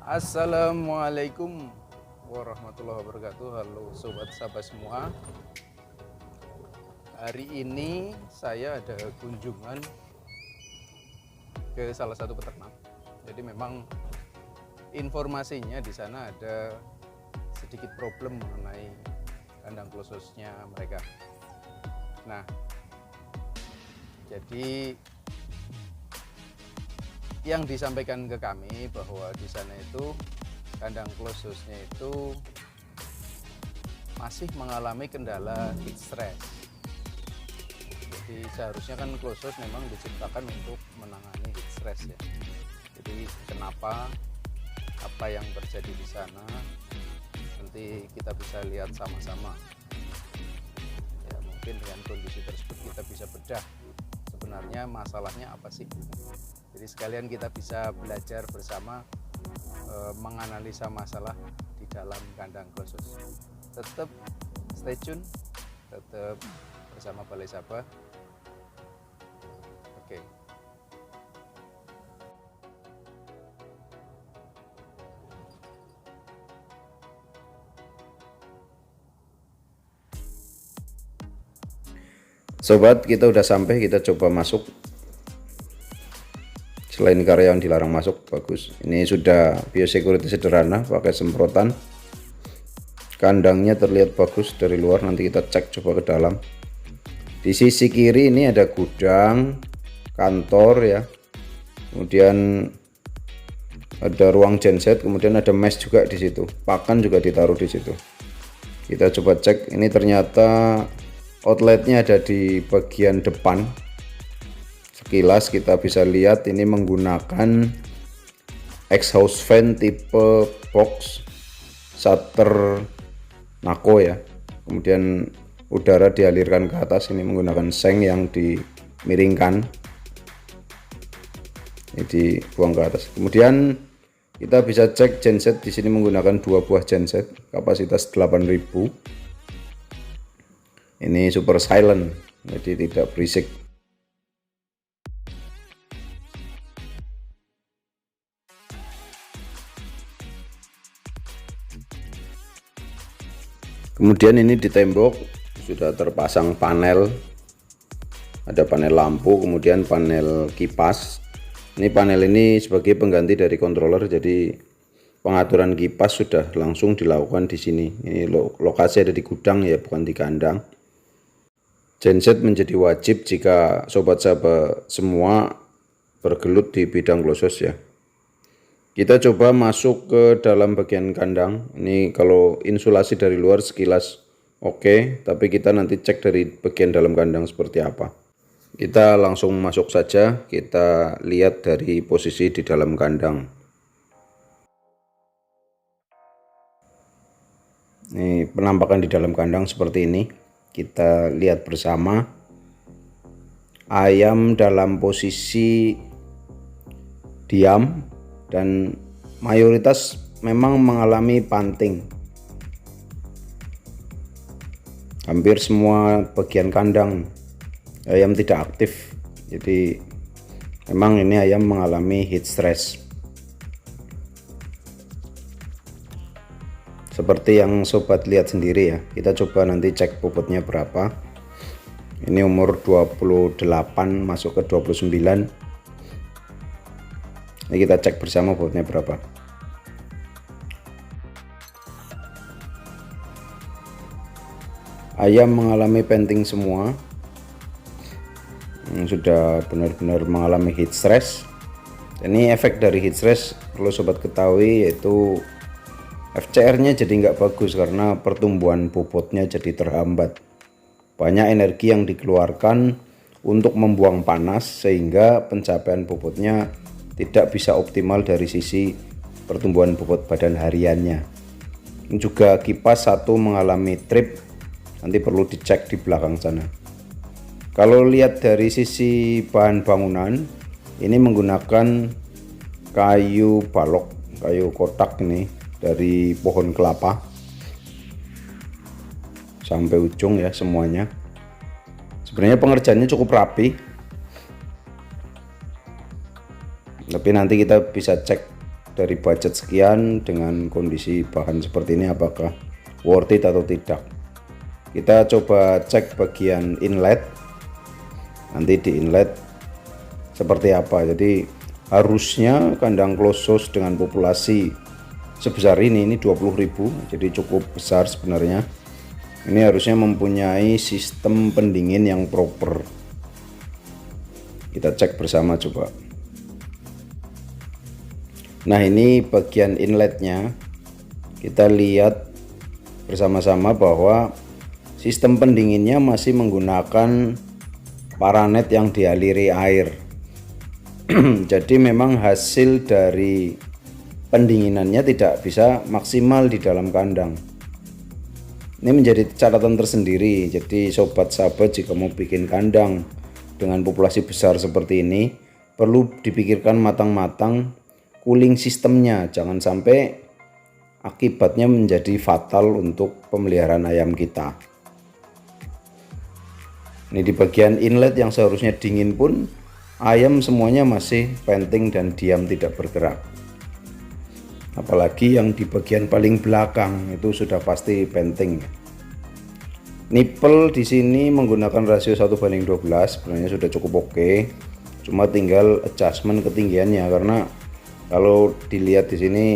Assalamualaikum warahmatullahi wabarakatuh. Halo sobat Sabah semua. Hari ini saya ada kunjungan ke salah satu peternak. Jadi memang informasinya di sana ada sedikit problem mengenai kandang klososnya mereka. Nah, jadi yang disampaikan ke kami bahwa di sana itu kandang klososnya itu masih mengalami kendala heat stress. Jadi seharusnya kan klosos memang diciptakan untuk menangani heat stress ya. Jadi kenapa, apa yang terjadi di sana, nanti kita bisa lihat sama-sama. Ya mungkin dengan kondisi tersebut kita bisa bedah sebenarnya masalahnya apa sih. Jadi sekalian kita bisa belajar bersama menganalisa masalah di dalam kandang klosos. Tetap stay tune, tetap bersama Balai Sabah. Oke. Sobat, kita udah sampai, kita coba masuk. Selain karyawan dilarang masuk, bagus. Ini sudah biosecurity sederhana, pakai semprotan. Kandangnya terlihat bagus dari luar, nanti kita cek coba ke dalam. Di sisi kiri ini ada gudang, kantor ya. Kemudian ada ruang genset, kemudian ada mesh juga di situ. Pakan juga ditaruh di situ. Kita coba cek, ini ternyata outletnya ada di bagian depan. Sekilas kita bisa lihat ini menggunakan exhaust fan tipe box shutter nako ya. Kemudian udara dialirkan ke atas, ini menggunakan seng yang dimiringkan. Ini dibuang ke atas. Kemudian kita bisa cek genset, di sini menggunakan 2 buah genset kapasitas 8000. Ini super silent, jadi tidak berisik. Kemudian ini di tembok sudah terpasang panel, ada panel lampu, kemudian panel kipas. Ini panel ini sebagai pengganti dari controller, jadi pengaturan kipas sudah langsung dilakukan di sini. Ini lokasi ada di gudang ya, bukan di kandang. Genset menjadi wajib jika sobat Sabah semua bergelut di bidang klosos ya. Kita coba masuk ke dalam bagian kandang. Ini kalau insulasi dari luar sekilas oke, tapi kita nanti cek dari bagian dalam kandang seperti apa. Kita langsung masuk saja, kita lihat dari posisi di dalam kandang. Ini penampakan di dalam kandang seperti ini. Kita lihat bersama. Ayam dalam posisi diam dan mayoritas memang mengalami panting. Hampir semua bagian kandang ayam tidak aktif, jadi memang ini ayam mengalami heat stress. Seperti yang sobat lihat sendiri ya. Kita coba nanti cek bobotnya berapa. Ini umur 28 masuk ke 29. Ini kita cek bersama bobotnya berapa. Ayam mengalami panting semua. Sudah benar-benar mengalami heat stress. Ini efek dari heat stress perlu sobat ketahui, yaitu FCR-nya jadi nggak bagus karena pertumbuhan bobotnya jadi terhambat. Banyak energi yang dikeluarkan untuk membuang panas sehingga pencapaian bobotnya tidak bisa optimal dari sisi pertumbuhan bobot badan hariannya. Juga kipas satu mengalami trip, nanti perlu dicek di belakang sana. Kalau lihat dari sisi bahan bangunan, ini menggunakan kayu balok, kayu kotak ini dari pohon kelapa sampai ujung ya semuanya. Sebenarnya pengerjaannya cukup rapi, tapi nanti kita bisa cek dari budget sekian dengan kondisi bahan seperti ini apakah worth it atau tidak. Kita coba cek bagian inlet, nanti di inlet seperti apa. Jadi harusnya kandang closed house dengan populasi sebesar ini 20.000, jadi cukup besar sebenarnya. Ini harusnya mempunyai sistem pendingin yang proper. Kita cek bersama coba. Nah, ini bagian inletnya. Kita lihat bersama-sama bahwa sistem pendinginnya masih menggunakan paranet yang dialiri air. Jadi memang hasil dari pendinginannya tidak bisa maksimal di dalam kandang. Ini menjadi catatan tersendiri. Jadi sobat sahabat, jika mau bikin kandang dengan populasi besar seperti ini, perlu dipikirkan matang-matang cooling sistemnya, jangan sampai akibatnya menjadi fatal untuk pemeliharaan ayam kita. Ini di bagian inlet yang seharusnya dingin pun ayam semuanya masih penting dan diam tidak bergerak. Apalagi yang di bagian paling belakang itu sudah pasti penting. Nipple di sini menggunakan rasio 1:12, sebenarnya sudah cukup oke. Cuma tinggal adjustment ketinggiannya, karena kalau dilihat di sini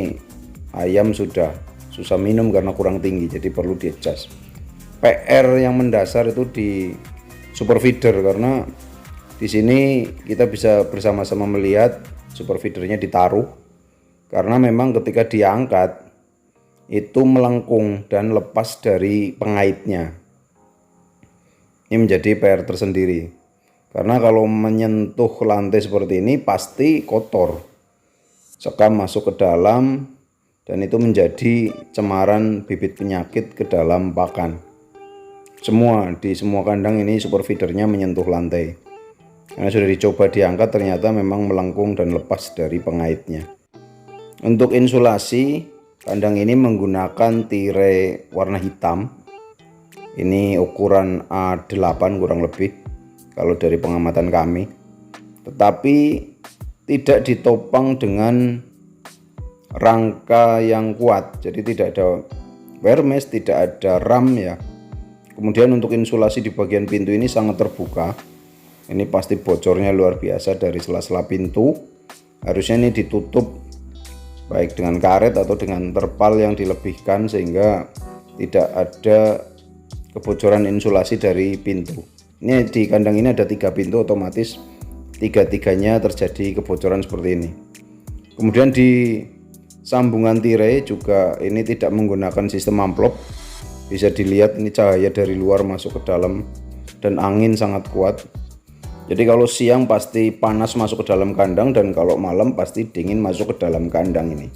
ayam sudah susah minum karena kurang tinggi, jadi perlu di adjust. PR yang mendasar itu di super feeder, karena di sini kita bisa bersama-sama melihat super feedernya ditaruh, karena memang ketika diangkat itu melengkung dan lepas dari pengaitnya. Ini menjadi PR tersendiri, karena kalau menyentuh lantai seperti ini pasti kotor, sekam masuk ke dalam, dan itu menjadi cemaran bibit penyakit ke dalam pakan. Di semua kandang ini super feedernya menyentuh lantai, karena sudah dicoba diangkat ternyata memang melengkung dan lepas dari pengaitnya. Untuk insulasi, kandang ini menggunakan tirai warna hitam. Ini ukuran A8 kurang lebih kalau dari pengamatan kami, tetapi tidak ditopang dengan rangka yang kuat, jadi tidak ada wear mesh, tidak ada ram ya. Kemudian untuk insulasi di bagian pintu ini sangat terbuka. Ini pasti bocornya luar biasa dari sela-sela pintu. Harusnya ini ditutup baik dengan karet atau dengan terpal yang dilebihkan sehingga tidak ada kebocoran insulasi dari pintu. Ini di kandang ini ada 3 pintu, otomatis tiga-tiganya terjadi kebocoran seperti ini. Kemudian di sambungan tirai juga ini tidak menggunakan sistem amplop. Bisa dilihat ini cahaya dari luar masuk ke dalam dan angin sangat kuat. Jadi kalau siang pasti panas masuk ke dalam kandang, dan kalau malam pasti dingin masuk ke dalam kandang ini.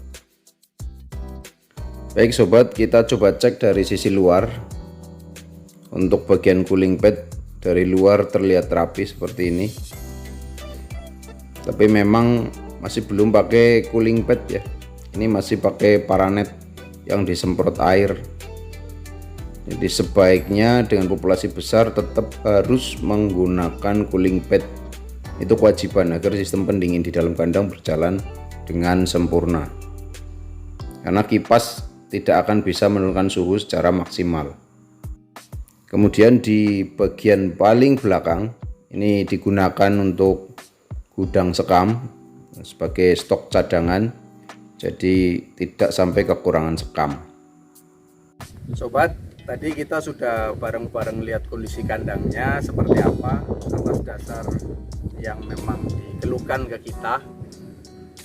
Baik sobat, kita coba cek dari sisi luar. Untuk bagian cooling pad dari luar terlihat rapi seperti ini, tapi memang masih belum pakai cooling pad ya. Ini masih pakai paranet yang disemprot air. Jadi sebaiknya dengan populasi besar tetap harus menggunakan cooling pad. Itu kewajiban agar sistem pendingin di dalam kandang berjalan dengan sempurna, karena kipas tidak akan bisa menurunkan suhu secara maksimal. Kemudian di bagian paling belakang ini digunakan untuk gudang sekam sebagai stok cadangan, jadi tidak sampai kekurangan sekam. Sobat, tadi kita sudah bareng-bareng lihat kondisi kandangnya seperti apa atas dasar yang memang dikeluhkan ke kita.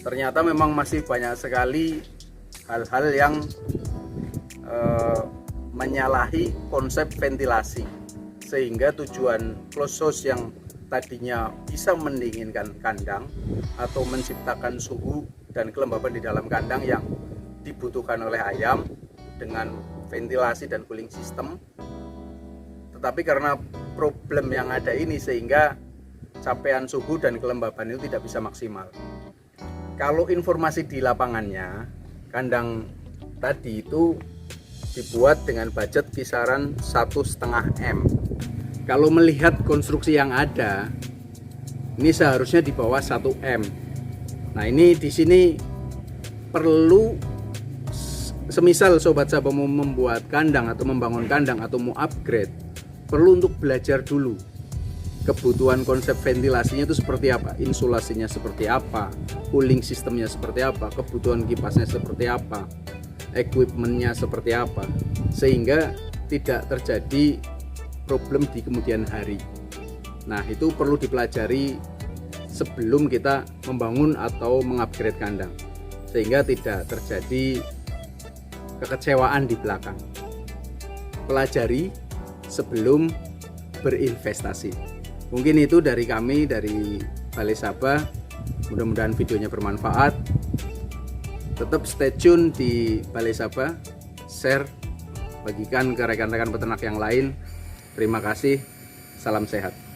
Ternyata memang masih banyak sekali hal-hal yang menyalahi konsep ventilasi, sehingga tujuan closed house yang tadinya bisa mendinginkan kandang atau menciptakan suhu dan kelembaban di dalam kandang yang dibutuhkan oleh ayam dengan ventilasi dan cooling system, tetapi karena problem yang ada ini sehingga capaian suhu dan kelembaban itu tidak bisa maksimal. Kalau informasi di lapangannya, kandang tadi itu dibuat dengan budget kisaran 1,5 M. Kalau melihat konstruksi yang ada, ini seharusnya di bawah 1 M. Nah, ini di sini perlu, semisal Sobat Sabah mau membuat kandang atau membangun kandang atau mau upgrade, perlu untuk belajar dulu kebutuhan konsep ventilasinya itu seperti apa, insulasinya seperti apa, cooling sistemnya seperti apa, kebutuhan kipasnya seperti apa, equipmentnya seperti apa, sehingga tidak terjadi problem di kemudian hari. Nah, itu perlu dipelajari sebelum kita membangun atau mengupgrade kandang, sehingga tidak terjadi kekecewaan di belakang. Pelajari sebelum berinvestasi. Mungkin itu dari kami, dari Balai Sabah. Mudah-mudahan videonya bermanfaat. Tetap stay tune di Balai Sabah, share, bagikan ke rekan-rekan peternak yang lain. Terima kasih, salam sehat.